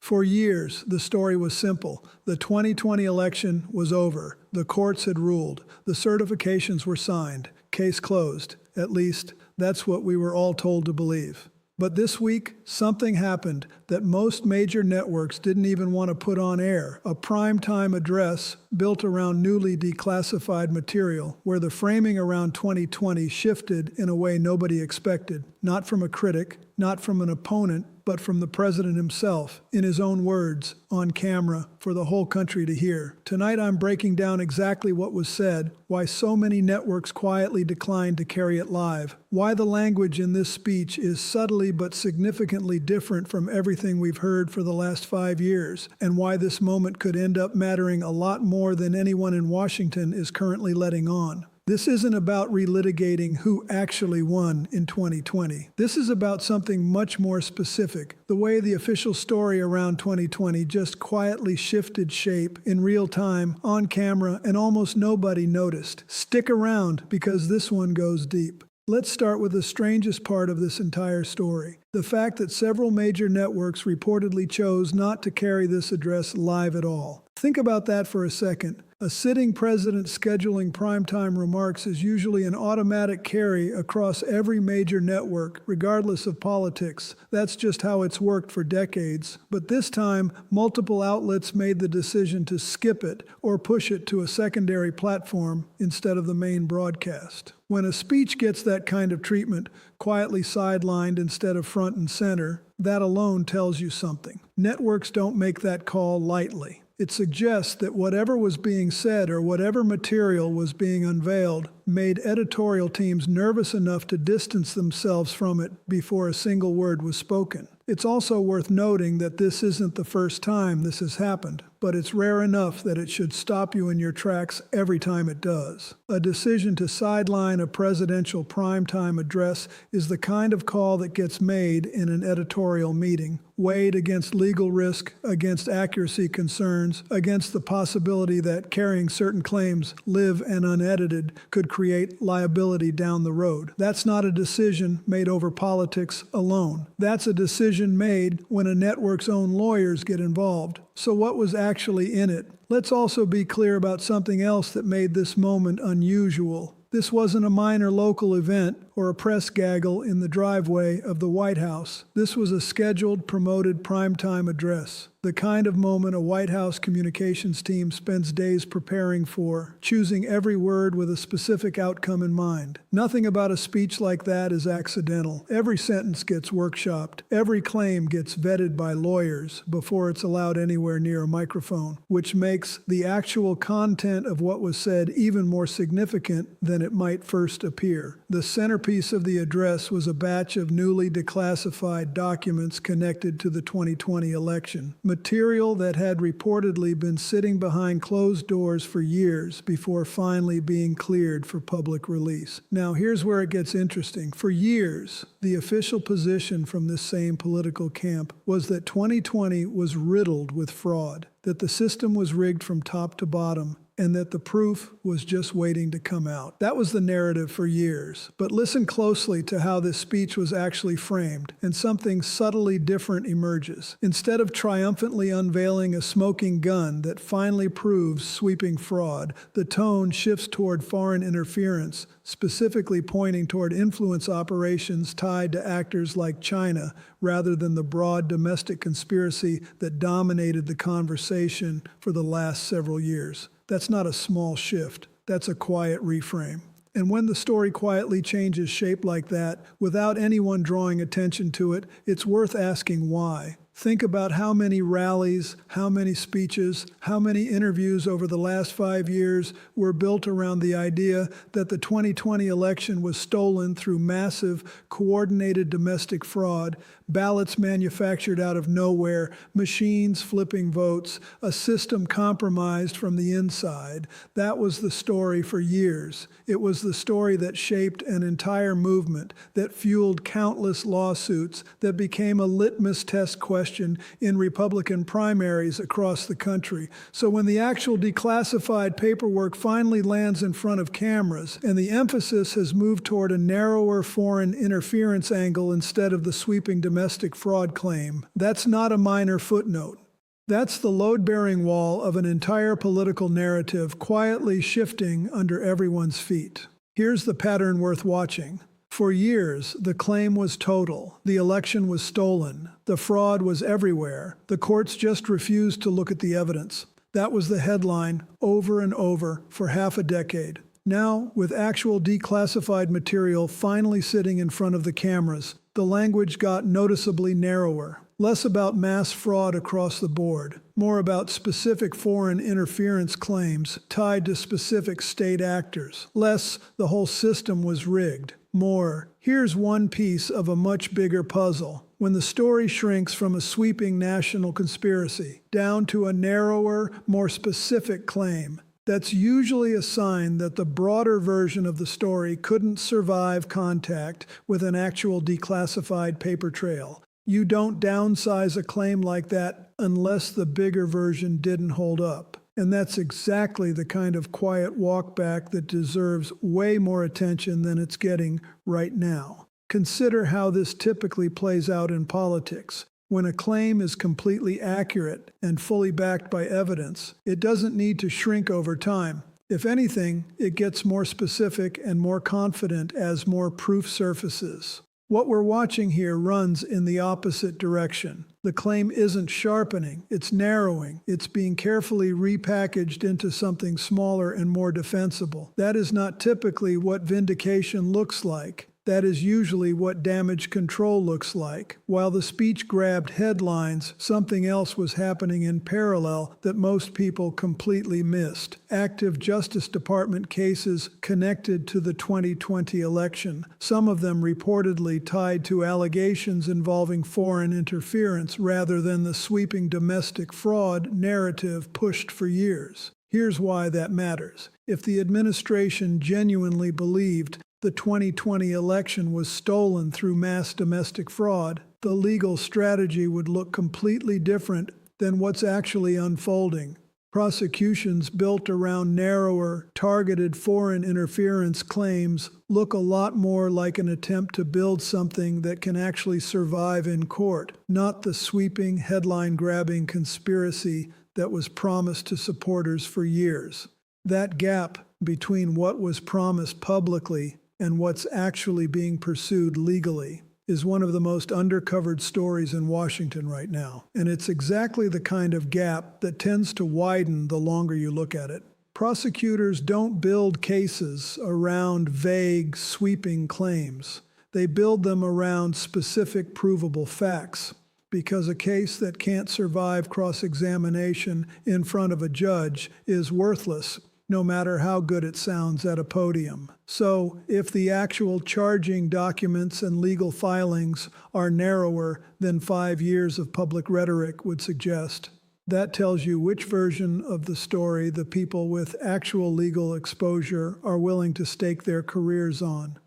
For years, the story was simple. The 2020 election was over. The courts had ruled. The certifications were signed. Case closed. At least, that's what we were all told to believe. But this week, something happened that most major networks didn't even want to put on air. A primetime address built around newly declassified material, where the framing around 2020 shifted in a way nobody expected. Not from a critic, not from an opponent, but from the president himself, in his own words, on camera, for the whole country to hear. Tonight I'm breaking down exactly what was said, why so many networks quietly declined to carry it live, why the language in this speech is subtly but significantly different from everything we've heard for the last 5 years, and why this moment could end up mattering a lot more than anyone in Washington is currently letting on. This isn't about relitigating who actually won in 2020. This is about something much more specific, the way the official story around 2020 just quietly shifted shape in real time, on camera, and almost nobody noticed. Stick around, because this one goes deep. Let's start with the strangest part of this entire story. The fact that several major networks reportedly chose not to carry this address live at all. Think about that for a second. A sitting president scheduling primetime remarks is usually an automatic carry across every major network, regardless of politics. That's just how it's worked for decades. But this time, multiple outlets made the decision to skip it or push it to a secondary platform instead of the main broadcast. When a speech gets that kind of treatment, quietly sidelined instead of front and center, that alone tells you something. Networks don't make that call lightly. It suggests that whatever was being said or whatever material was being unveiled made editorial teams nervous enough to distance themselves from it before a single word was spoken. It's also worth noting that this isn't the first time this has happened, but it's rare enough that it should stop you in your tracks every time it does. A decision to sideline a presidential primetime address is the kind of call that gets made in an editorial meeting, weighed against legal risk, against accuracy concerns, against the possibility that carrying certain claims live and unedited could create liability down the road. That's not a decision made over politics alone. That's a decision made when a network's own lawyers get involved. So what was actually in it? Let's also be clear about something else that made this moment unusual. This wasn't a minor local event or a press gaggle in the driveway of the White House. This was a scheduled, promoted primetime address. The kind of moment a White House communications team spends days preparing for, choosing every word with a specific outcome in mind. Nothing about a speech like that is accidental. Every sentence gets workshopped. Every claim gets vetted by lawyers before it's allowed anywhere near a microphone, which makes the actual content of what was said even more significant than it might first appear. The centerpiece of the address was a batch of newly declassified documents connected to the 2020 election. Material that had reportedly been sitting behind closed doors for years before finally being cleared for public release. Now, here's where it gets interesting. For years, the official position from this same political camp was that 2020 was riddled with fraud, that the system was rigged from top to bottom, and that the proof was just waiting to come out. That was the narrative for years. But listen closely to how this speech was actually framed, and something subtly different emerges. Instead of triumphantly unveiling a smoking gun that finally proves sweeping fraud, the tone shifts toward foreign interference, specifically pointing toward influence operations tied to actors like China, rather than the broad domestic conspiracy that dominated the conversation for the last several years. That's not a small shift. That's a quiet reframe. And when the story quietly changes shape like that, without anyone drawing attention to it, it's worth asking why. Think about how many rallies, how many speeches, how many interviews over the last 5 years were built around the idea that the 2020 election was stolen through massive, coordinated domestic fraud, ballots manufactured out of nowhere, machines flipping votes, a system compromised from the inside. That was the story for years. It was the story that shaped an entire movement, that fueled countless lawsuits, that became a litmus test question question in Republican primaries across the country. So when the actual declassified paperwork finally lands in front of cameras, and the emphasis has moved toward a narrower foreign interference angle instead of the sweeping domestic fraud claim, that's not a minor footnote. That's the load-bearing wall of an entire political narrative quietly shifting under everyone's feet. Here's the pattern worth watching. For years, the claim was total. The election was stolen. The fraud was everywhere. The courts just refused to look at the evidence. That was the headline over and over for half a decade. Now, with actual declassified material finally sitting in front of the cameras, the language got noticeably narrower. Less about mass fraud across the board, more about specific foreign interference claims tied to specific state actors. Less, the whole system was rigged. More, here's one piece of a much bigger puzzle. When the story shrinks from a sweeping national conspiracy down to a narrower, more specific claim, that's usually a sign that the broader version of the story couldn't survive contact with an actual declassified paper trail. You don't downsize a claim like that unless the bigger version didn't hold up. And that's exactly the kind of quiet walk back that deserves way more attention than it's getting right now. Consider how this typically plays out in politics. When a claim is completely accurate and fully backed by evidence, it doesn't need to shrink over time. If anything, it gets more specific and more confident as more proof surfaces. What we're watching here runs in the opposite direction. The claim isn't sharpening, it's narrowing. It's being carefully repackaged into something smaller and more defensible. That is not typically what vindication looks like. That is usually what damage control looks like. While the speech grabbed headlines, something else was happening in parallel that most people completely missed. Active Justice Department cases connected to the 2020 election, some of them reportedly tied to allegations involving foreign interference rather than the sweeping domestic fraud narrative pushed for years. Here's why that matters. If the administration genuinely believed the 2020 election was stolen through mass domestic fraud, the legal strategy would look completely different than what's actually unfolding. Prosecutions built around narrower, targeted foreign interference claims look a lot more like an attempt to build something that can actually survive in court, not the sweeping, headline-grabbing conspiracy that was promised to supporters for years. That gap between what was promised publicly and what's actually being pursued legally is one of the most undercovered stories in Washington right now. And it's exactly the kind of gap that tends to widen the longer you look at it. Prosecutors don't build cases around vague, sweeping claims. They build them around specific, provable facts. Because a case that can't survive cross-examination in front of a judge is worthless, no matter how good it sounds at a podium. So, if the actual charging documents and legal filings are narrower than 5 years of public rhetoric would suggest, that tells you which version of the story the people with actual legal exposure are willing to stake their careers on,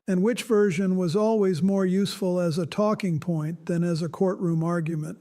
and which version was always more useful as a talking point than as a courtroom argument.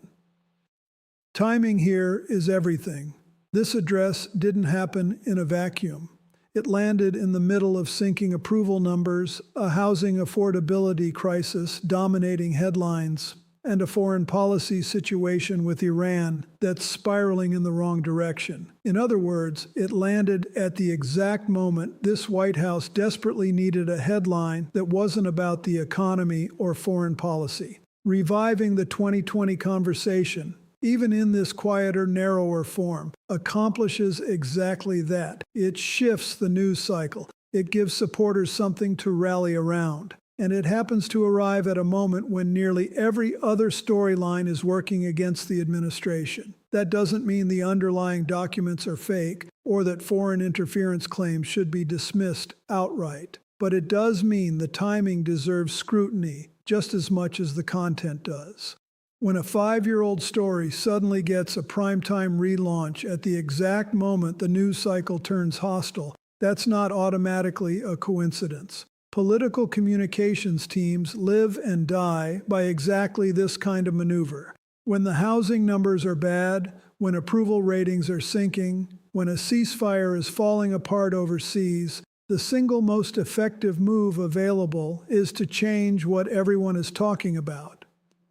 Timing here is everything. This address didn't happen in a vacuum. It landed in the middle of sinking approval numbers, a housing affordability crisis dominating headlines, and a foreign policy situation with Iran that's spiraling in the wrong direction. In other words, it landed at the exact moment this White House desperately needed a headline that wasn't about the economy or foreign policy. Reviving the 2020 conversation, even in this quieter, narrower form, accomplishes exactly that. It shifts the news cycle. It gives supporters something to rally around. And it happens to arrive at a moment when nearly every other storyline is working against the administration. That doesn't mean the underlying documents are fake or that foreign interference claims should be dismissed outright. But it does mean the timing deserves scrutiny just as much as the content does. When a 5-year-old story suddenly gets a primetime relaunch at the exact moment the news cycle turns hostile, that's not automatically a coincidence. Political communications teams live and die by exactly this kind of maneuver. When the housing numbers are bad, when approval ratings are sinking, when a ceasefire is falling apart overseas, the single most effective move available is to change what everyone is talking about.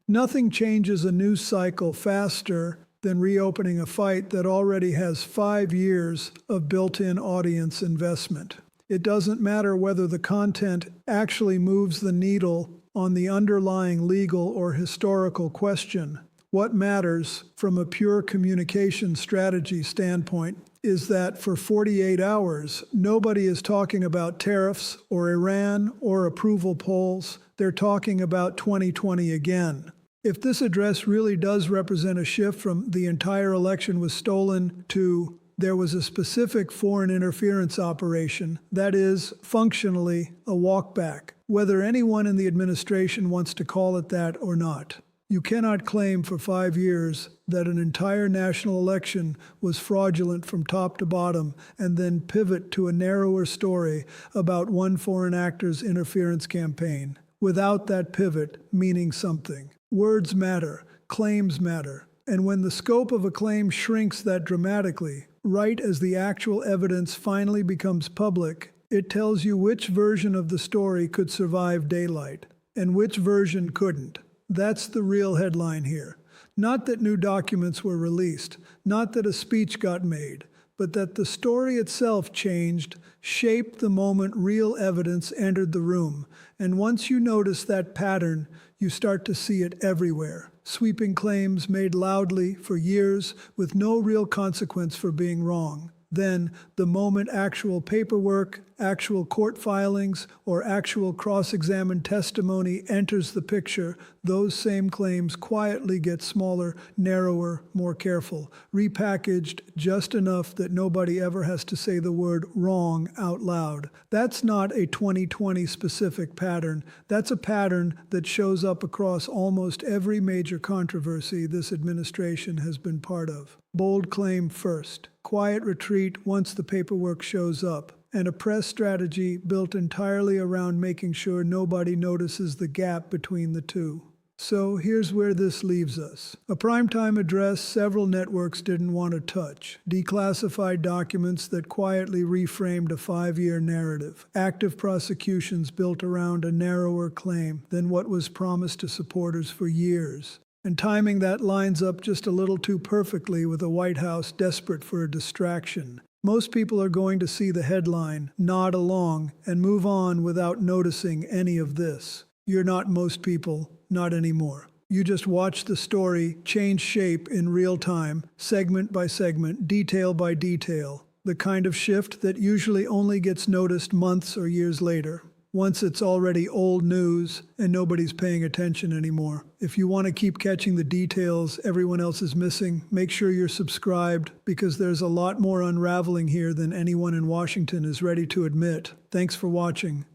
Nothing changes a news cycle faster than reopening a fight that already has 5 years of built-in audience investment. It doesn't matter whether the content actually moves the needle on the underlying legal or historical question. What matters from a pure communication strategy standpoint is that for 48 hours, nobody is talking about tariffs or Iran or approval polls. They're talking about 2020 again. If this address really does represent a shift from the entire election was stolen to there was a specific foreign interference operation, that is, functionally, a walkback, whether anyone in the administration wants to call it that or not. You cannot claim for 5 years that an entire national election was fraudulent from top to bottom and then pivot to a narrower story about one foreign actor's interference campaign, without that pivot meaning something. Words matter, claims matter, and when the scope of a claim shrinks that dramatically, right as the actual evidence finally becomes public, it tells you which version of the story could survive daylight and which version couldn't. That's the real headline here. Not that new documents were released, not that a speech got made, but that the story itself changed, shaped the moment real evidence entered the room. And once you notice that pattern, you start to see it everywhere. Sweeping claims made loudly for years with no real consequence for being wrong. Then, the moment actual paperwork, actual court filings, or actual cross-examined testimony enters the picture, those same claims quietly get smaller, narrower, more careful, repackaged just enough that nobody ever has to say the word wrong out loud. That's not a 2020 specific pattern. That's a pattern that shows up across almost every major controversy this administration has been part of. Bold claim first, quiet retreat once the paperwork shows up, and a press strategy built entirely around making sure nobody notices the gap between the two. So here's where this leaves us. A primetime address several networks didn't want to touch. Declassified documents that quietly reframed a 5-year narrative. Active prosecutions built around a narrower claim than what was promised to supporters for years. And timing that lines up just a little too perfectly with a White House desperate for a distraction. Most people are going to see the headline, nod along, and move on without noticing any of this. You're not most people, not anymore. You just watch the story change shape in real time, segment by segment, detail by detail. The kind of shift that usually only gets noticed months or years later. Once it's already old news and nobody's paying attention anymore. If you want to keep catching the details everyone else is missing, make sure you're subscribed because there's a lot more unraveling here than anyone in Washington is ready to admit. Thanks for watching.